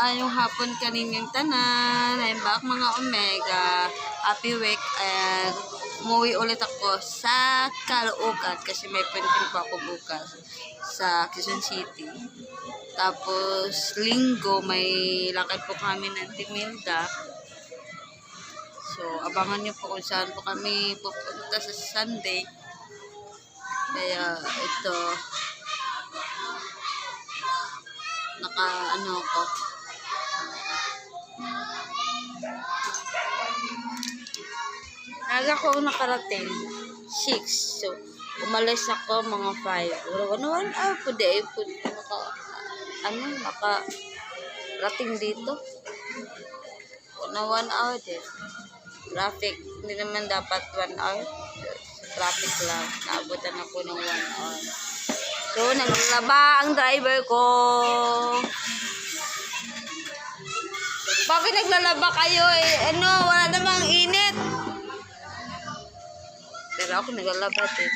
maayong hapon kaninyong tanan. I'm back mga Omega. Happy week and umuwi ulit ako sa Caloocan kasi may printing pa ako bukas sa Quezon City. Tapos linggo may lakad po kami ng Timilda. So abangan niyo po kung saan po kami pupunta sa Sunday. Kaya ito naka-ano ko. Naga ko nakarating 6. So, umalis ako mga 5. 1 hour po day po rating dito. 1 hour din. Traffic. Hindi naman dapat 1 hour. Traffic lang. Naabutan ako ng 1 hour. So, naglaba ang driver ko. Bakit naglalaba kayo? Wala namang init. Pero ako naglalaba din.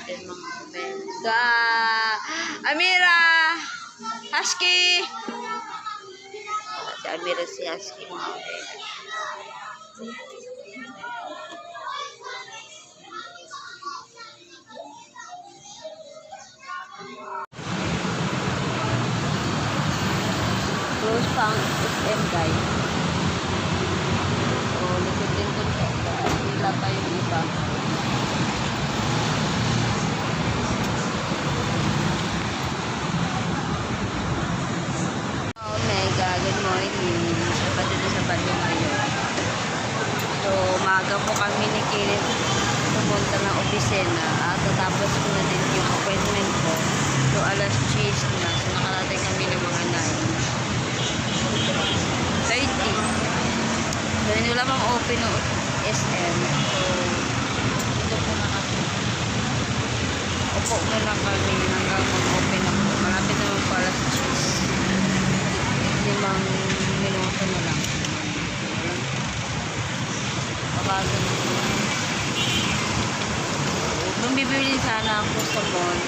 Yan mga Omega. Amira! Husky! Si Amira si Husky mga Omega. Close pa ang SM guys. So, likod-likod ko. Hila pa yung iba. Omega, good morning. Sabado na Sabado ngayon. So, umaga po kami ni Kenneth pumunta ng opisina. At tapos ko na din yung appointment ko. So, alas 10 na. So, nakarating kami ng mga 9:30. So, hindi wala pang open ng SM. So, ito po na kami. Upo mo lang kami hanggang mag-open ako. Malapit naman po alas 10. 5 minuto na lang. Pabagan mo. Nung bibili sana ako sa mall,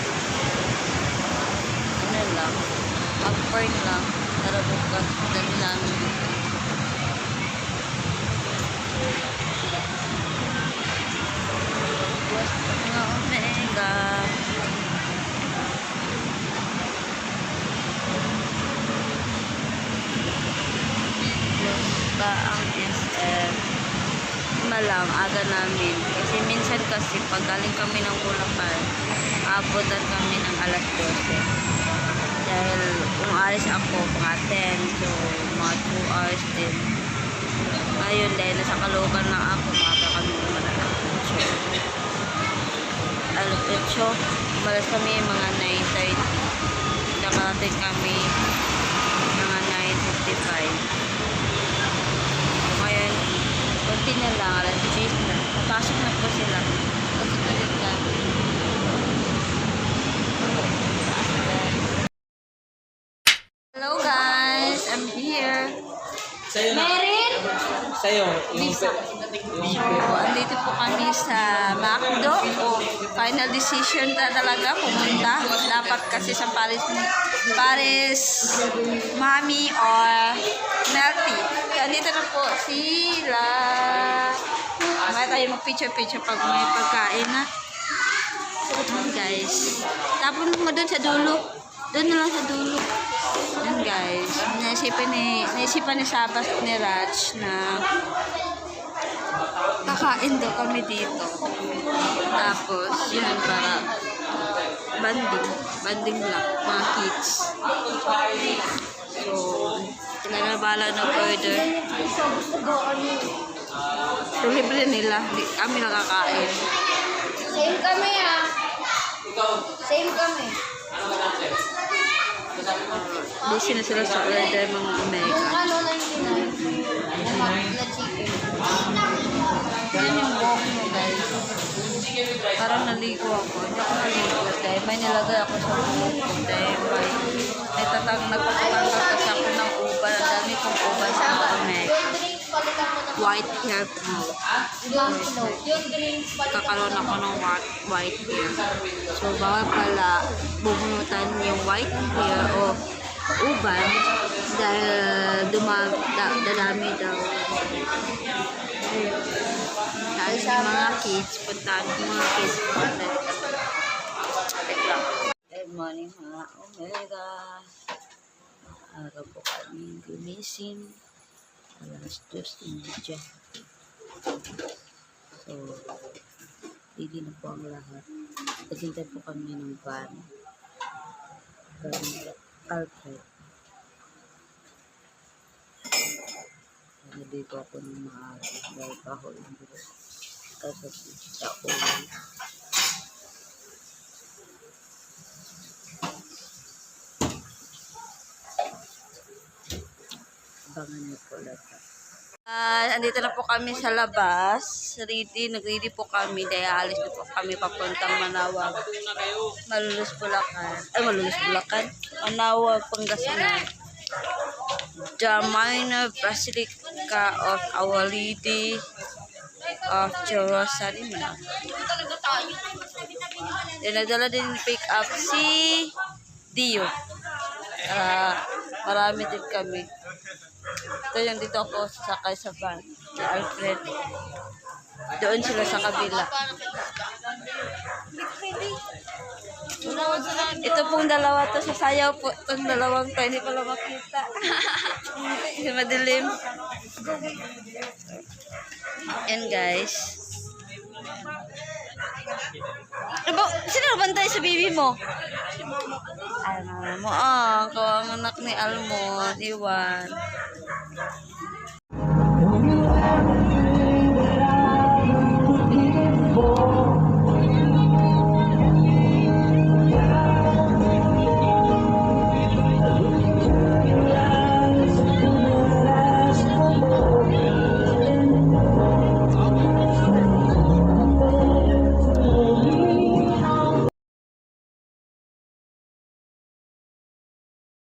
lang. Mag-burn lang. Tara bukas. Dali namin dito. Bukas mga Omega. Close ba ang SM? Malang, aga namin. Kasi minsan kasi pag galing kami ng Bulacan, abutan kami ng alas 12. Dahil umalis ako mga 10, so mga 2 hours din. Ngayon dahil nasa Caloocan lang ako, maaga kami umalas. Alas 8, umalas kami mga 9:30. Nakarating kami mga 9:55. So ngayon, konti na lang, alas 10 na. Napasok na po sila. Pasok na rin kami. Hello guys, I'm here. Merin! Sa'yo, Lisa. So, andito po kami sa McDo. Final decision na talaga pumunta. Dapat kasi sa Paris Mami or Melty. Kaya andito na po sila. Mamaya tayo mag-picture-picture pag may pagkain na. Guys, tapon mo doon sa dulo. Doon na lang sa dulo. Yan guys. Naisipan ni Sabas ni Raj na kakain daw kami dito. Tapos, yun para banding lang, mga kids. So, sila na bala ng order. So, libre nila. Kami nakakain. Same kami ah. Same kami. Busy na sila sa order mga Omega. Ano 99? Na chicken. Yan yung buhok mo guys. Parang naligo ako. Hindi ako naligo dahil may nilagay ako sa buhok ko. Dahil may nagpapatanggal kasi ako ng uban. Ang dami kong uban sa mga Omega. White hair ko. Kakaroon ako ng white hair. So, bawal pala bubunutan yung white hair o uban dahil dadami daw. Alis yung mga kids, puntahan yung mga kids. Good morning mga Omega. Araw po kami gumising. Alas 2:30. So, hindi na po ang lahat. Naghintay po kami ng van. From Alfred. Nandito ako ng maaga dahil kahol ng bulo. Kasi sa ulan. Abangan niyo po lahat. Andito na po kami sa labas. Nag-ready po kami. Dahil alis na po kami papuntang Manawag. Malulus Bulacan. Manawag, Pangasinan. The Minor Basilica of Our Lady of Jerusalem. Nagdala din pick up si Dio. Marami din kami. Ito yung dito ako sasakay sa van. Si Alfred. Doon sila sa kabila. Ito pong dalawa to, sasayaw po. Itong dalawang to, hindi pala makita. Kasi madilim. Yan guys. Sino bantay sa baby mo? Ay, mama mo. Kawang anak ni Almon. Iwan.